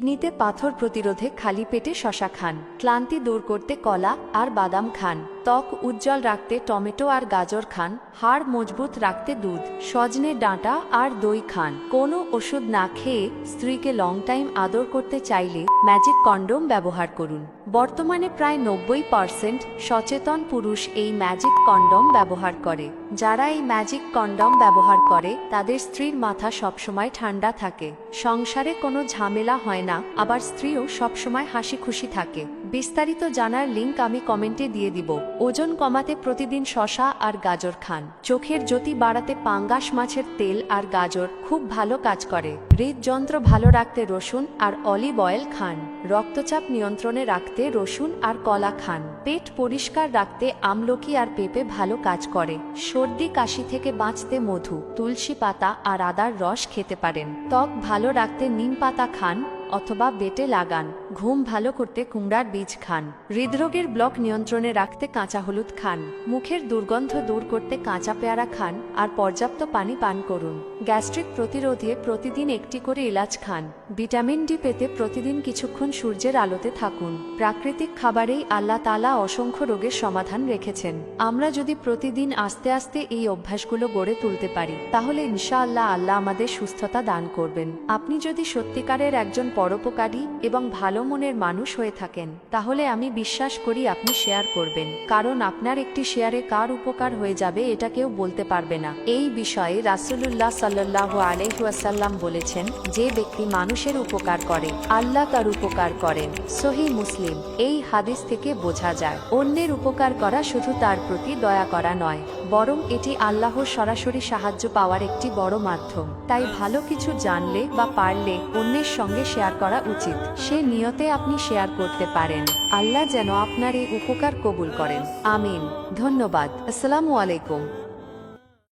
কিডনিতে পাথর প্রতিরোধে খালি পেটে শশা খান। ক্লান্তি দূর করতে কলা আর বাদাম খান। ত্বক উজ্জ্বল রাখতে টমেটো আর গাজর খান। হাড় মজবুত রাখতে দুধ, সজনে ডাঁটা আর দই খান। কোনো ওষুধ না খেয়ে স্ত্রীকে লং টাইম আদর করতে চাইলে ম্যাজিক কন্ডোম ব্যবহার করুন। বর্তমানে প্রায় 90% সচেতন পুরুষ এই ম্যাজিক কন্ডোম ব্যবহার করে। যারা এই ম্যাজিক কন্ডোম ব্যবহার করে তাদের স্ত্রীর মাথা সবসময় ঠান্ডা থাকে, সংসারে কোনো ঝামেলা হয় না, আবার স্ত্রীও সবসময় হাসি খুশি থাকে। বিস্তারিত জানার লিংক আমি কমেন্টে দিয়ে দিব। ওজন কমাতে প্রতিদিন শসা আর গাজর খান। চোখের জ্যোতি বাড়াতে পাঙ্গাস মাছের তেল আর গাজর খুব ভালো কাজ করে। হৃদযন্ত্র ভালো রাখতে রসুন আর অলিভ অয়েল খান। রক্তচাপ নিয়ন্ত্রণে রাখতে রসুন আর কলা খান। পেট পরিষ্কার রাখতে আমলকি আর পেঁপে ভালো কাজ করে। সর্দি কাশি থেকে বাঁচতে মধু, তুলসী পাতা আর আদার রস খেতে পারেন। ত্বক ভালো রাখতে নিম পাতা খান অথবা বেটে লাগান। ঘুম ভালো করতে কুমড়ার বীজ খান। হৃদরোগের ব্লক নিয়ন্ত্রণে রাখতে কাঁচা হলুদ খান। মুখের দুর্গন্ধ দূর করতে কাঁচা পেয়ারা খান আর পর্যাপ্ত পানি পান করুন। গ্যাস্ট্রিক প্রতিরোধে প্রতিদিন একটি করে এলাচ খান। ভিটামিন ডি পেতে প্রতিদিন কিছুক্ষণ সূর্যের আলোতে থাকুন। প্রাকৃতিক খাবারেই আল্লাহ তাআলা অসংখ্য রোগের সমাধান রেখেছেন। আমরা যদি প্রতিদিন আস্তে আস্তে এই অভ্যাসগুলো গড়ে তুলতে পারি তাহলে ইনশাআল্লাহ আল্লাহ আমাদের সুস্থতা দান করবেন। আপনি যদি সত্যিকারের একজন পরোপকারী এবং ভালো মনের মানুষ হয়ে থাকেন তাহলে আমি বিশ্বাস করি আপনি শেয়ার করবেন, কারণ আপনার একটি শেয়ারে কার উপকার হয়ে যাবে এটা কেউ বলতে পারবে না। এই বিষয়ে রাসূলুল্লাহ সাল্লাল্লাহু আলাইহি ওয়াসাল্লাম বলেছেন, যে ব্যক্তি মানুষের উপকার করে আল্লাহ তার উপকার করেন। সহিহ মুসলিম। এই হাদিস থেকে বোঝা যায় অন্যের উপকার করা শুধু তার প্রতি দয়া করা নয়, বরং এটি আল্লাহর সরাসরি সাহায্য পাওয়ার একটি বড় মাধ্যম। তাই ভালো কিছু জানলে বা পারলে অন্যের সঙ্গে শেয়ার করা উচিত। সে নিয়তে আপনি শেয়ার করতে পারেন। আল্লাহ যেন আপনার এই উপকার কবুল করেন। আমিন। ধন্যবাদ। আসসালামু আলাইকুম।